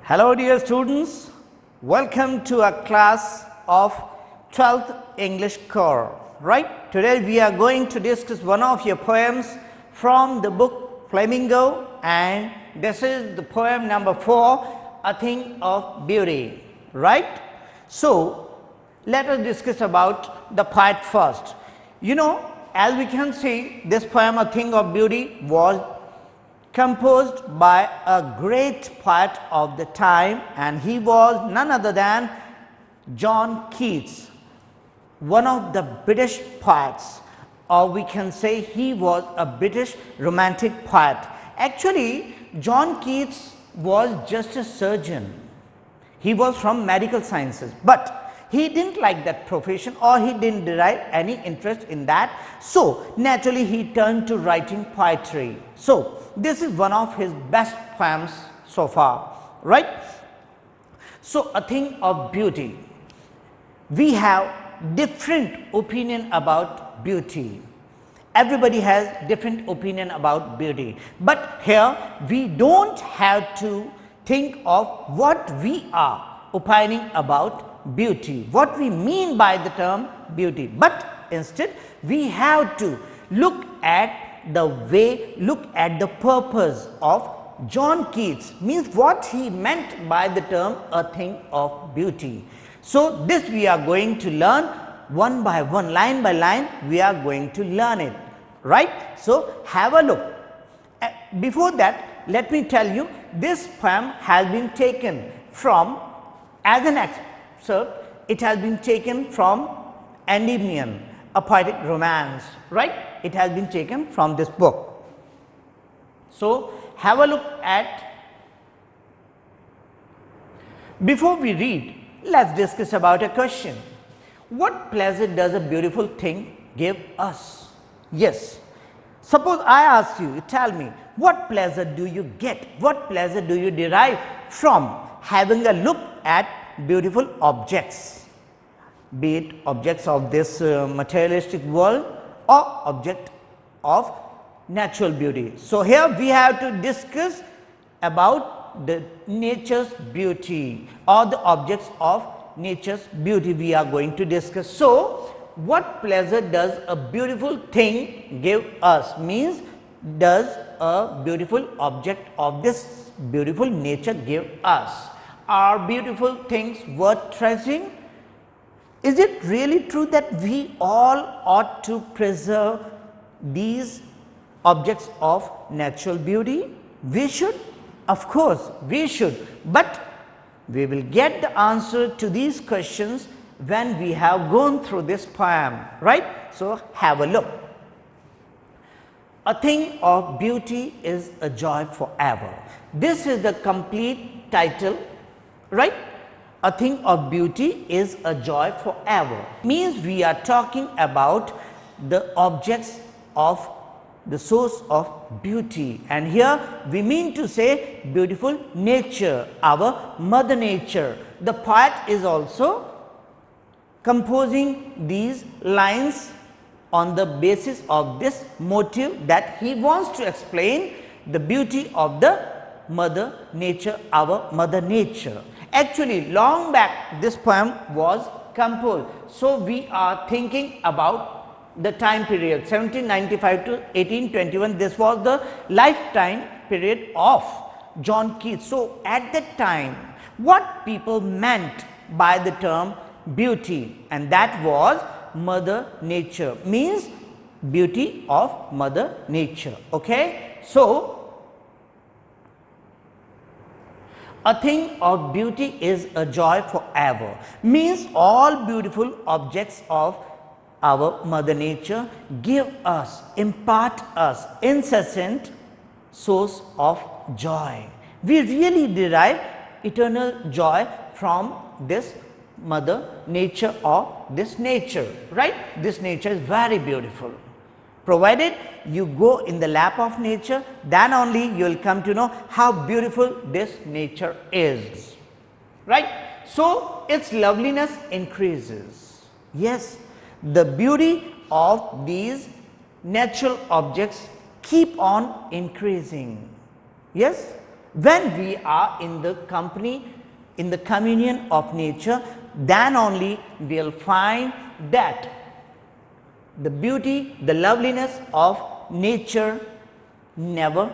Hello dear students, welcome to a class of 12th English Core, right. Today we are going to discuss one of your poems from the book Flamingo, and this is the poem number 4, A Thing of Beauty, right. So, let us discuss about the poet first. You know, as we can see, this poem A Thing of Beauty was composed by a great poet of the time, and he was none other than John Keats, one of the British poets, or we can say he was a British romantic poet. Actually, John Keats was just a surgeon. He was from medical sciences, but he didn't like that profession, or he didn't derive any interest in that. So, naturally he turned to writing poetry. So, this is one of his best poems so far, right. So, A Thing of Beauty. We have different opinion about beauty. Everybody has different opinion about beauty, but here we don't have to think of what we are opining about beauty, what we mean by the term beauty, but instead we have to look at the way, look at the purpose of John Keats, means what he meant by the term a thing of beauty. So, this we are going to learn one by one, line by line we are going to learn it, right. So, have a look. Before that, let me tell you, this poem has been taken from, as an excerpt, it has been taken from Endymion, a poetic romance, right. It has been taken from this book. So, have a look at. Before we read, let us discuss about a question. What pleasure does a beautiful thing give us? Yes. Suppose I ask you, tell me, what pleasure do you get? What pleasure do you derive from having a look at beautiful objects, be it objects of this materialistic world or object of natural beauty. So, here we have to discuss about the nature's beauty or the objects of nature's beauty we are going to discuss. So, what pleasure does a beautiful thing give us, means does a beautiful object of this beautiful nature give us? Are beautiful things worth treasuring? Is it really true that we all ought to preserve these objects of natural beauty? We should, of course we should, but we will get the answer to these questions when we have gone through this poem, right. So, have a look. A thing of beauty is a joy forever. This is the complete title, right. A thing of beauty is a joy forever, means we are talking about the objects of the source of beauty, and here we mean to say beautiful nature, our mother nature. The poet is also composing these lines on the basis of this motive that he wants to explain the beauty of the mother nature, our mother nature. Actually, long back this poem was composed. So, we are thinking about the time period 1795 to 1821. This was the lifetime period of John Keats. So, at that time, what people meant by the term beauty, and that was mother nature, means beauty of mother nature. Okay. So, a thing of beauty is a joy forever, means all beautiful objects of our mother nature give us, impart us incessant source of joy. We really derive eternal joy from this mother nature or this nature, right. This nature is very beautiful. Provided you go in the lap of nature, then only you will come to know how beautiful this nature is, right. So, its loveliness increases. Yes, the beauty of these natural objects keep on increasing. Yes, When we are in the company, in the communion of nature, then only we will find that the beauty, the loveliness of nature never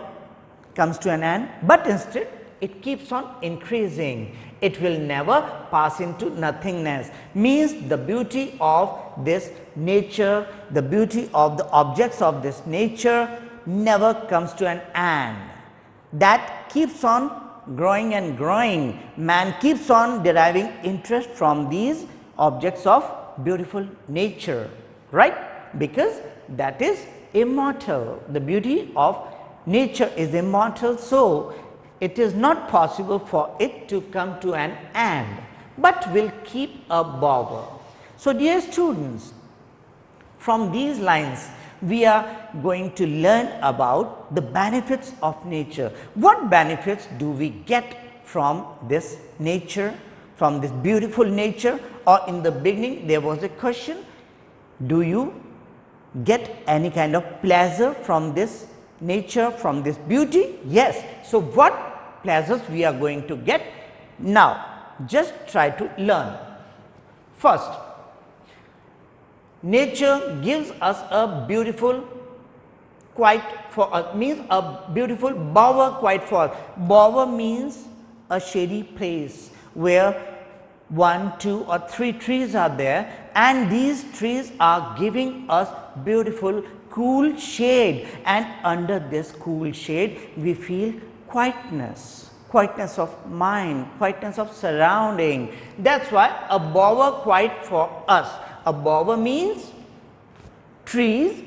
comes to an end, but instead it keeps on increasing. It will never pass into nothingness. Means the beauty of this nature, the beauty of the objects of this nature never comes to an end. That keeps on growing and growing. Man keeps on deriving interest from these objects of beautiful nature, right? Because that is immortal. The beauty of nature is immortal, so it is not possible for it to come to an end, but will keep a border. So, dear students, from these lines we are going to learn about the benefits of nature. What benefits do we get from this nature, from this beautiful nature? Or in the beginning there was a question, do you get any kind of pleasure from this nature, from this beauty? Yes. So, what pleasures we are going to get? Now, just try to learn. First, nature gives us a beautiful quiet for us, means a beautiful bower quiet for us. Bower means a shady place where 1, 2 or 3 trees are there, and these trees are giving us beautiful cool shade, and under this cool shade we feel quietness, quietness of mind, quietness of surrounding. That is why a bower quiet for us. A bower means trees,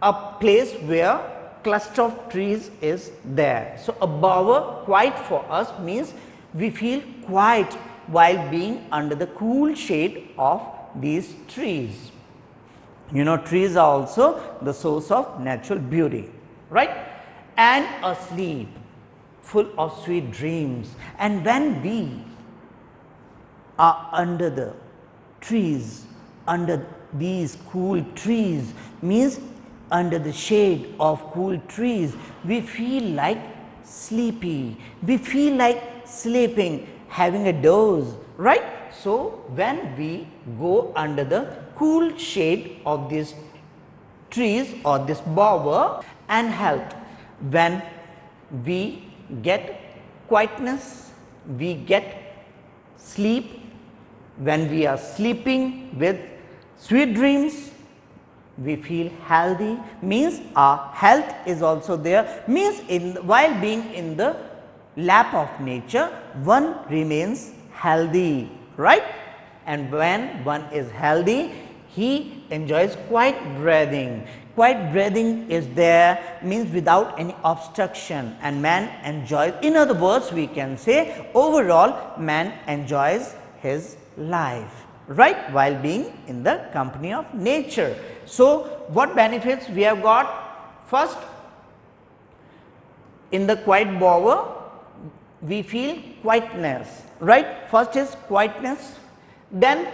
a place where cluster of trees is there. So, a bower quiet for us means we feel quiet while being under the cool shade of these trees. You know, trees are also the source of natural beauty, right? And asleep, full of sweet dreams. And when we are under the trees, under these cool trees, means under the shade of cool trees, we feel like sleepy, we feel like sleeping, having a doze, right? So, when we go under the cool shade of these trees or this bower and health, when we get quietness, we get sleep. When we are sleeping with sweet dreams, we feel healthy, means our health is also there, means while being in the lap of nature, one remains healthy, right? And when one is healthy, he enjoys quiet breathing. Quiet breathing is there, means without any obstruction, and man enjoys, in other words we can say overall man enjoys his life, right, while being in the company of nature. So, what benefits we have got? First, in the quiet bower we feel quietness, right? First is quietness, then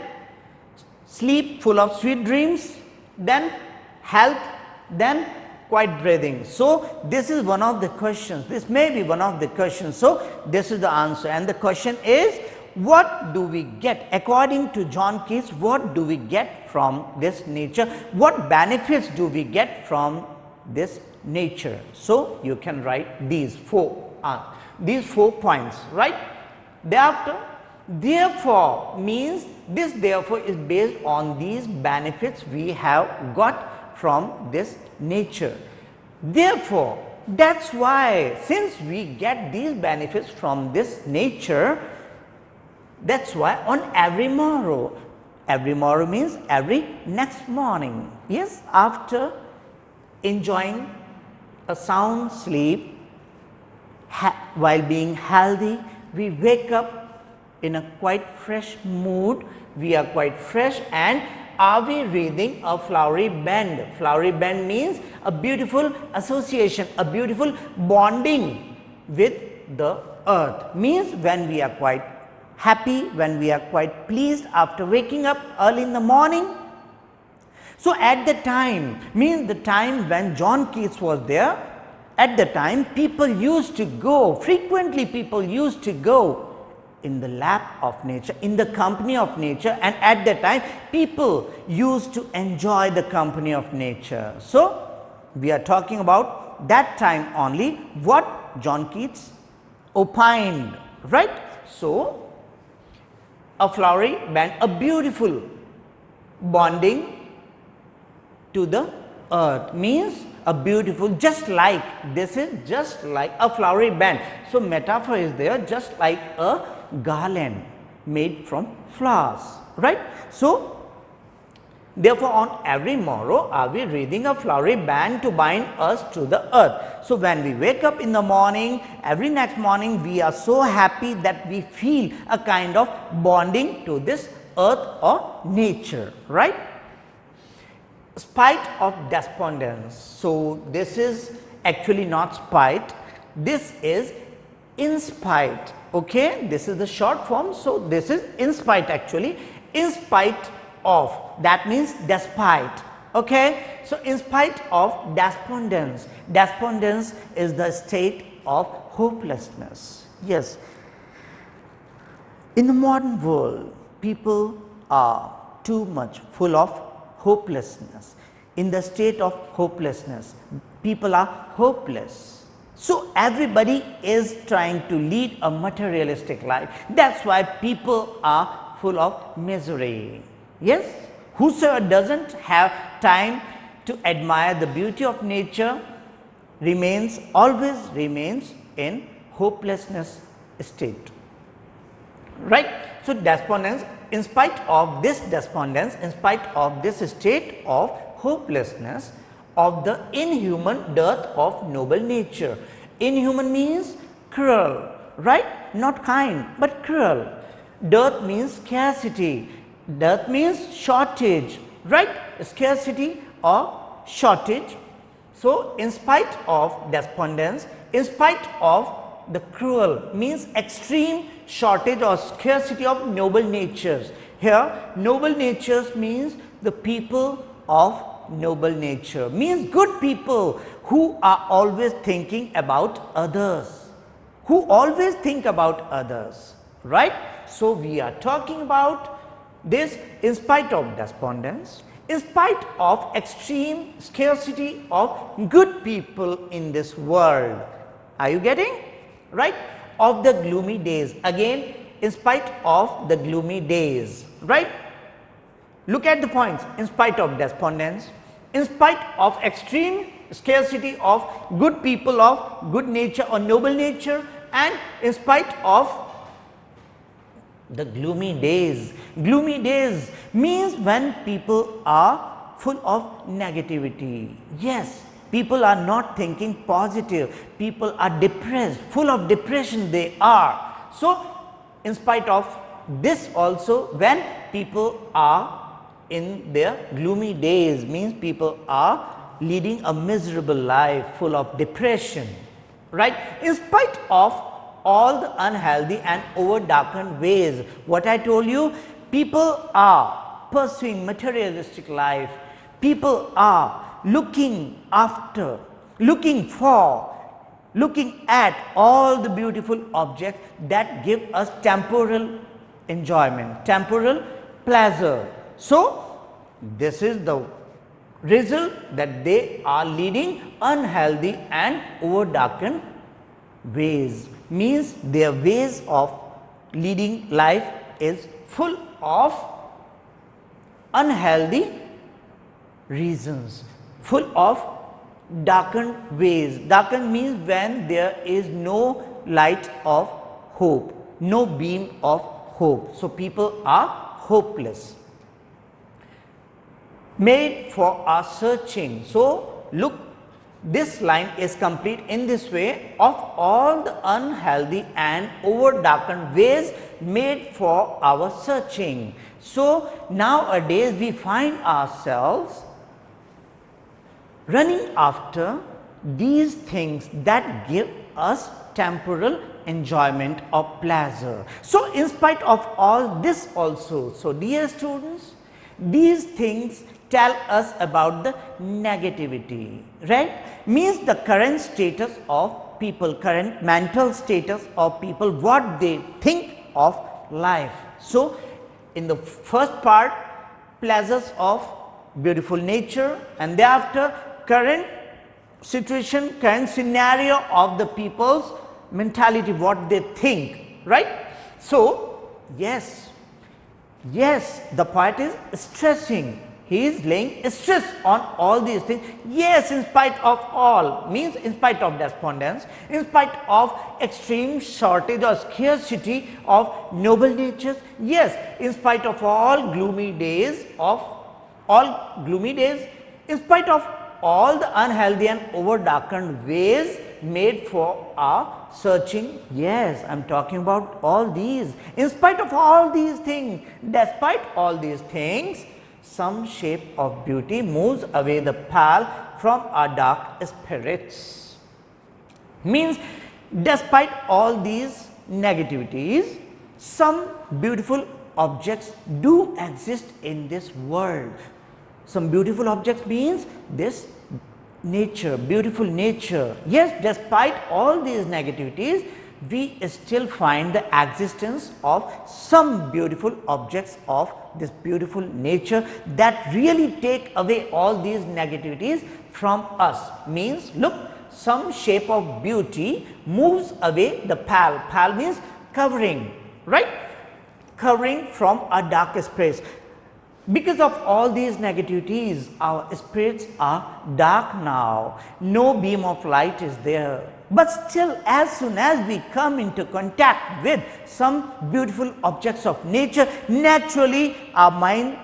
sleep full of sweet dreams, then health, then quiet breathing. So, this is one of the questions, this may be one of the questions. So, this is the answer, and the question is, what do we get? According to John Keats, what do we get from this nature? What benefits do we get from this nature? So, you can write these four points, right? Thereafter, therefore means this therefore is based on these benefits we have got from this nature. Therefore, that is why, since we get these benefits from this nature, that is why on every morrow means every next morning, yes, after enjoying a sound sleep, while being healthy, we wake up in a quite fresh mood, we are quite fresh, and are we reading a flowery band? Flowery band means a beautiful association, a beautiful bonding with the earth, means when we are quite happy, when we are quite pleased after waking up early in the morning. So, at the time, means the time when John Keats was there, at the time people used to go, frequently people used to go in the lap of nature, in the company of nature, and at that time people used to enjoy the company of nature. So, we are talking about that time only what John Keats opined, right. So, a flowery band, a beautiful bonding to the earth means a beautiful, just like, this is just like a flowery band. So, metaphor is there, just like a garland made from flowers, right. So, therefore, on every morrow are we reading a flowery band to bind us to the earth. So, when we wake up in the morning, every next morning we are so happy that we feel a kind of bonding to this earth or nature, right. Spite of despondence. So, this is actually not spite, this is in spite, okay. This is the short form. So, this is in spite actually, in spite of, that means despite, okay. So, in spite of despondence, despondence is the state of hopelessness. Yes, in the modern world people are too much full of hopelessness. In the state of hopelessness, people are hopeless. So, everybody is trying to lead a materialistic life. That is why people are full of misery. Yes, whosoever does not have time to admire the beauty of nature remains, always remains in hopelessness state, right. So, despondence, in spite of this despondence, in spite of this state of hopelessness, of the inhuman dearth of noble nature. Inhuman means cruel, right, not kind, but cruel. Dearth means scarcity, dearth means shortage, right, scarcity or shortage. So, in spite of despondence, in spite of the cruel means extreme shortage or scarcity of noble natures. Here noble natures means the people of noble nature, means good people who are always thinking about others, who always think about others, right. So, we are talking about this in spite of despondence, in spite of extreme scarcity of good people in this world. Are you getting? Right, of the gloomy days, again in spite of the gloomy days, right. Look at the points, in spite of despondence, in spite of extreme scarcity of good people of good nature or noble nature, and in spite of the gloomy days. Gloomy days means when people are full of negativity. Yes, people are not thinking positive, people are depressed, full of depression they are. So, in spite of this also, when people are in their gloomy days, means people are leading a miserable life full of depression, right. In spite of all the unhealthy and over darkened ways, what I told you, people are pursuing materialistic life, people are looking after, looking for, looking at all the beautiful objects that give us temporal enjoyment, temporal pleasure. So, this is the result that they are leading unhealthy and over darkened ways, means their ways of leading life is full of unhealthy reasons, full of darkened ways. Darkened means when there is no light of hope, no beam of hope. So, people are hopeless, made for our searching. So, look, this line is complete in this way, of all the unhealthy and over darkened ways made for our searching. So, nowadays we find ourselves running after these things that give us temporal enjoyment or pleasure. So, in spite of all this also, so dear students, these things tell us about the negativity, right? Means the current status of people, current mental status of people, what they think of life. So, in the first part, pleasures of beautiful nature, and thereafter current situation, current scenario of the people's mentality, what they think, right? So, yes, the poet is stressing, he is laying stress on all these things. Yes, in spite of all, means in spite of despondence, in spite of extreme shortage or scarcity of noble natures, yes, in spite of all gloomy days, in spite of all the unhealthy and over darkened ways made for our searching. Yes, I am talking about all these. In spite of all these things, despite all these things, some shape of beauty moves away the pall from our dark spirits. Means, despite all these negativities, some beautiful objects do exist in this world. Some beautiful objects means this nature, beautiful nature. Yes, despite all these negativities, we still find the existence of some beautiful objects of this beautiful nature that really take away all these negativities from us. Means, look, some shape of beauty moves away the pall. Pall means covering, right? Covering from our dark spirits. Because of all these negativities, our spirits are dark now. No beam of light is there. But still, as soon as we come into contact with some beautiful objects of nature, naturally our mind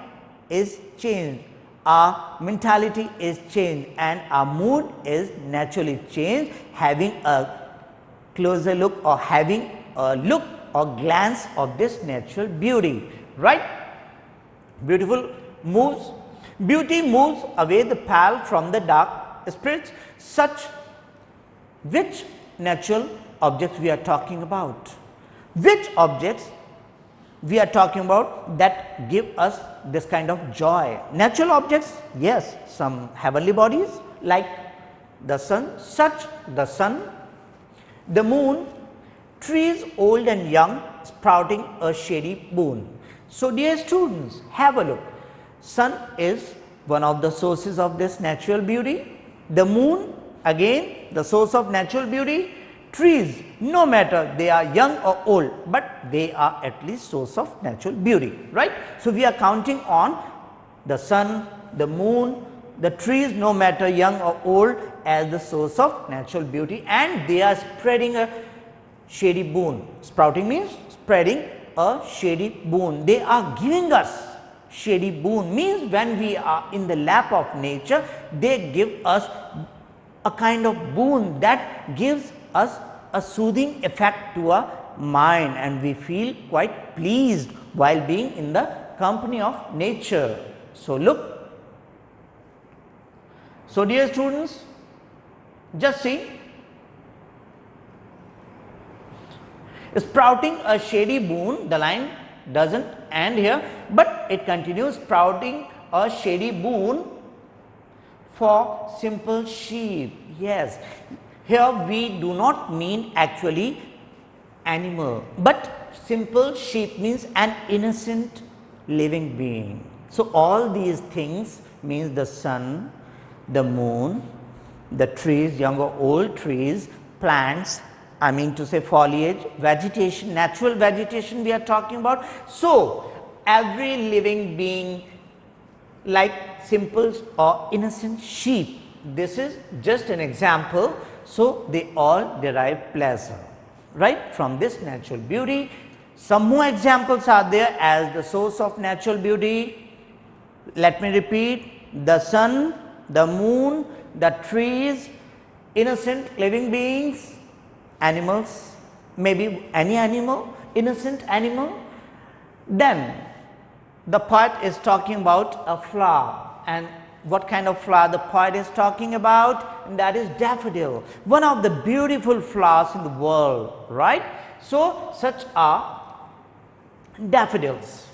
is changed, our mentality is changed, and our mood is naturally changed, having a closer look or having a look or glance of this natural beauty, right? Beauty moves away the pall from the dark spirits. Such which natural objects we are talking about? Which objects we are talking about that give us this kind of joy? Natural objects, yes, some heavenly bodies like the sun, such the sun, the moon, trees old and young sprouting a shady boon. So, dear students, have a look. Sun is one of the sources of this natural beauty. The moon, again, the source of natural beauty. Trees, no matter they are young or old, but they are at least source of natural beauty, right? So, we are counting on the sun, the moon, the trees, no matter young or old, as the source of natural beauty, and they are spreading a shady boon. Sprouting means spreading a shady boon. They are giving us shady boon, means when we are in the lap of nature, they give us a kind of boon that gives us a soothing effect to our mind, and we feel quite pleased while being in the company of nature. So, look. So, dear students, just see, sprouting a shady boon, the line does not end here, but it continues, sprouting a shady boon for simple sheep. Yes, here we do not mean actually animal, but simple sheep means an innocent living being. So, all these things means the sun, the moon, the trees, young or old trees, plants, I mean to say foliage, vegetation, natural vegetation we are talking about. So, every living being like simple or innocent sheep, this is just an example. So, they all derive pleasure, right, from this natural beauty. Some more examples are there as the source of natural beauty. Let me repeat: the sun, the moon, the trees, innocent living beings, animals, maybe any animal, innocent animal. Then the poet is talking about a flower, and what kind of flower the poet is talking about? And that is daffodil, one of the beautiful flowers in the world, right? So, such are daffodils.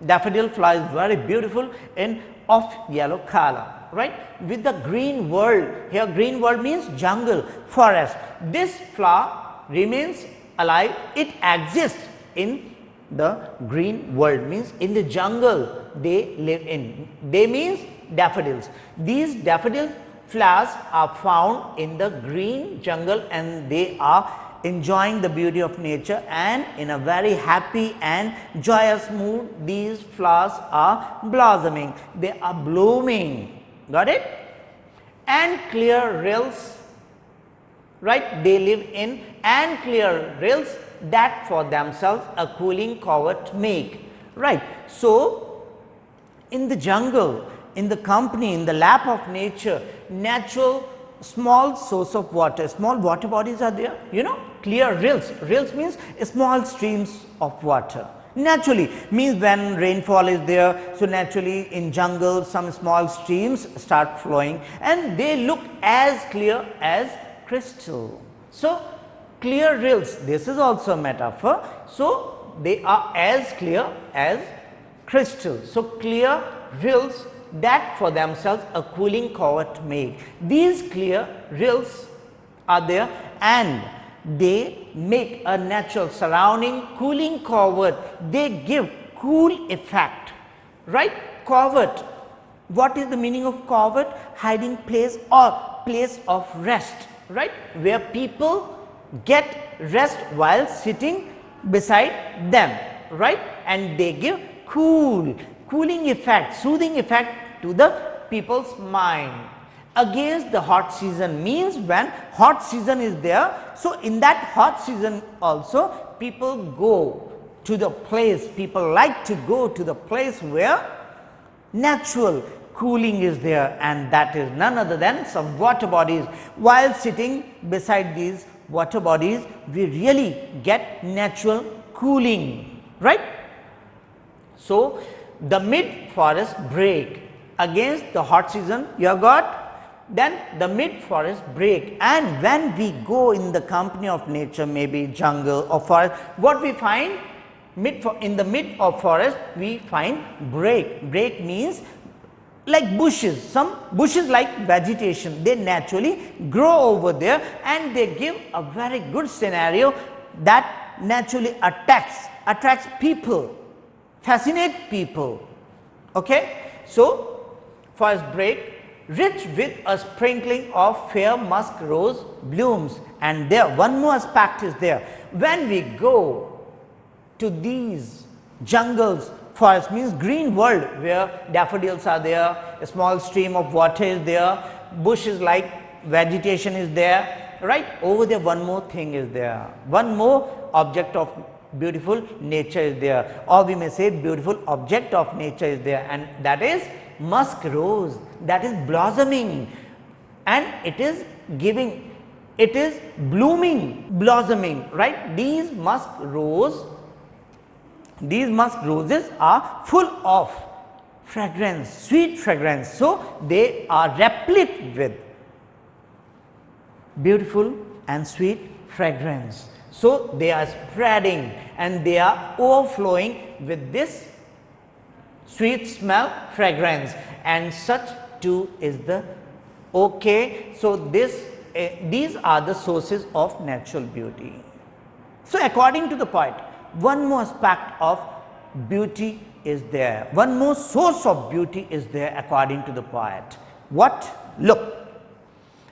Daffodil flower is very beautiful in of yellow color, right, with the green world. Here green world means jungle, forest. This flower remains alive, it exists in the green world, means in the jungle they live in. They means daffodils. These daffodil flowers are found in the green jungle and they are enjoying the beauty of nature, and in a very happy and joyous mood these flowers are blossoming, they are blooming. Got it? And clear rills, right, they live in and clear rills that for themselves a cooling covert make, right. So in the jungle, in the company, in the lap of nature, natural small source of water, small water bodies are there, you know, clear rills. Rills means small streams of water. Naturally means when rainfall is there, so naturally in jungle some small streams start flowing and they look as clear as crystal. So clear rills, this is also a metaphor. So they are as clear as crystal. So clear rills that for themselves a cooling covert make. These clear rills are there and they make a natural surrounding cooling covert. They give cool effect, right. Covert, what is the meaning of covert? Hiding place or place of rest, right, where people get rest while sitting beside them, right, and they give cooling effect, soothing effect to the people's mind. Against the hot season means when hot season is there, so in that hot season also people go to the place, people like to go to the place where natural cooling is there, and that is none other than some water bodies. While sitting beside these water bodies we really get natural cooling, right. So the mid forest break, against the hot season you have got then the mid forest break, and when we go in the company of nature, maybe jungle or forest, what we find in the mid of forest we find break. Break means like bushes, some bushes like vegetation, they naturally grow over there and they give a very good scenario that naturally attracts people, fascinate people. Okay, so forest break, rich with a sprinkling of fair musk rose blooms. And there one more aspect is there, when we go to these jungles, forest means green world where daffodils are there, a small stream of water is there, bushes like vegetation is there, right. Over there one more thing is there, one more object of beautiful nature is there, or we may say beautiful object of nature is there, and that is musk rose, that is blossoming, and it is giving, it is blooming, blossoming, right. These musk roses are full of fragrance, sweet fragrance, so they are replete with beautiful and sweet fragrance. So they are spreading and they are overflowing with this sweet smell, fragrance, and such too is the okay. So these are the sources of natural beauty. So according to the poet, one more aspect of beauty is there, one more source of beauty is there according to the poet. What? Look,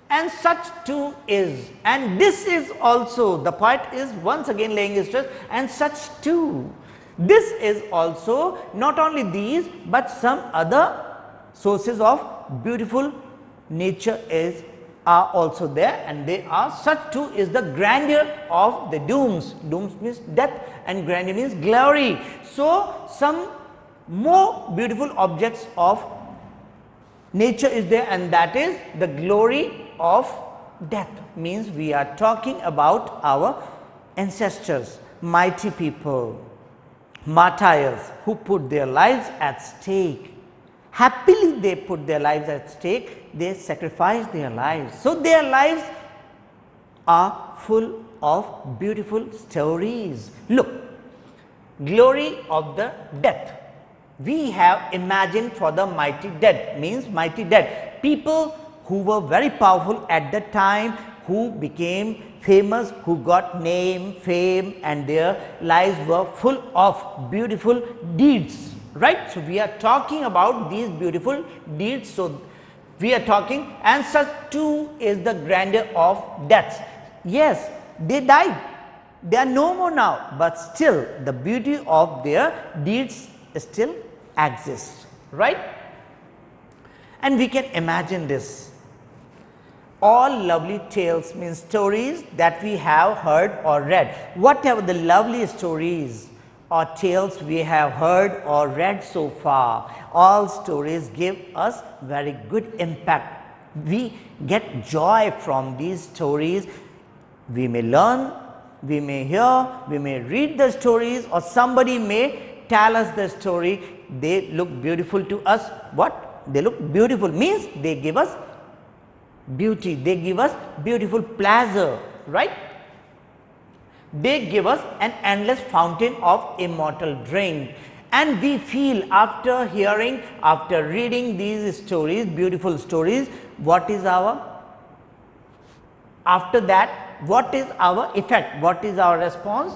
and such too is, and this is also, the poet is once again laying his stress, and such too, this is also not only these but some other sources of beautiful nature are also there, and they are, such too is the grandeur of the dooms. Dooms means death and grandeur means glory. So some more beautiful objects of nature is there, and that is the glory of death, means we are talking about our ancestors, mighty people, martyrs who put their lives at stake. Happily they put their lives at stake, they sacrifice their lives. So their lives are full of beautiful stories. Look, glory of the death, we have imagined for the mighty dead, means mighty dead, people who were very powerful at the time, who became famous, who got name, fame, and their lives were full of beautiful deeds, right. So, we are talking about these beautiful deeds. So, we are talking, and such too is the grandeur of deaths. Yes, they died, they are no more now, but still the beauty of their deeds still exists, right. And we can imagine this. All lovely tales means stories that we have heard or read. Whatever the lovely stories or tales we have heard or read so far, all stories give us very good impact. We get joy from these stories. We may learn, we may hear, we may read the stories, or somebody may tell us the story. They look beautiful to us. What? They look beautiful means they give us beauty, they give us beautiful pleasure, right. They give us an endless fountain of immortal drink, and we feel after hearing, after reading these stories, beautiful stories, what is our, after that, what is our effect, what is our response?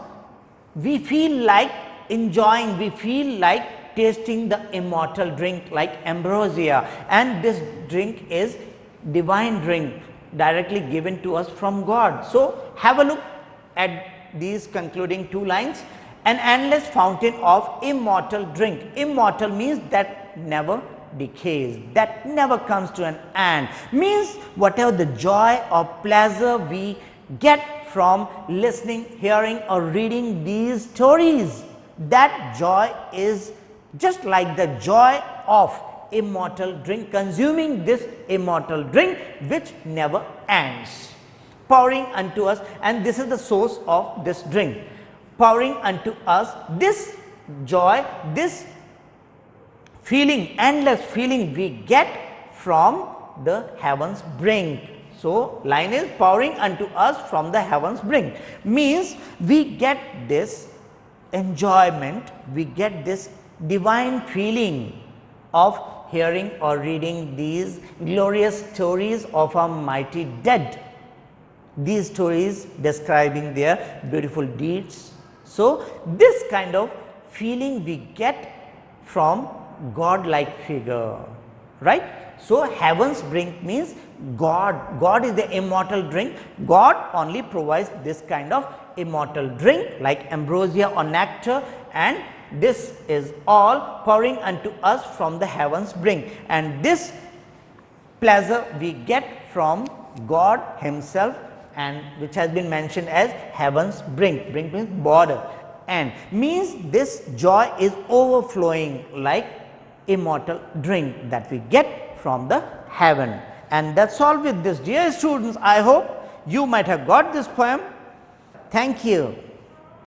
We feel like enjoying, we feel like tasting the immortal drink like ambrosia, and this drink is divine drink directly given to us from God. So, have a look at these concluding two lines. An endless fountain of immortal drink. Immortal means that never decays, that never comes to an end, means whatever the joy or pleasure we get from listening, hearing, or reading these stories, that joy is just like the joy of immortal drink, consuming this immortal drink which never ends, pouring unto us, and this is the source of this drink, pouring unto us this joy, this feeling, endless feeling we get from the heavens brink. So, line is pouring unto us from the heavens brink, means we get this enjoyment, we get this divine feeling of hearing or reading these glorious stories of our mighty dead, these stories describing their beautiful deeds. So, this kind of feeling we get from God like figure, right. So, heaven's drink means God, God is the immortal drink, God only provides this kind of immortal drink like ambrosia or nectar, and this is all pouring unto us from the heavens brink, and this pleasure we get from God himself, and which has been mentioned as heavens brink. Brink means border, and means this joy is overflowing like immortal drink that we get from the heaven. And that's all with this, dear students. I hope you might have got this poem. Thank you.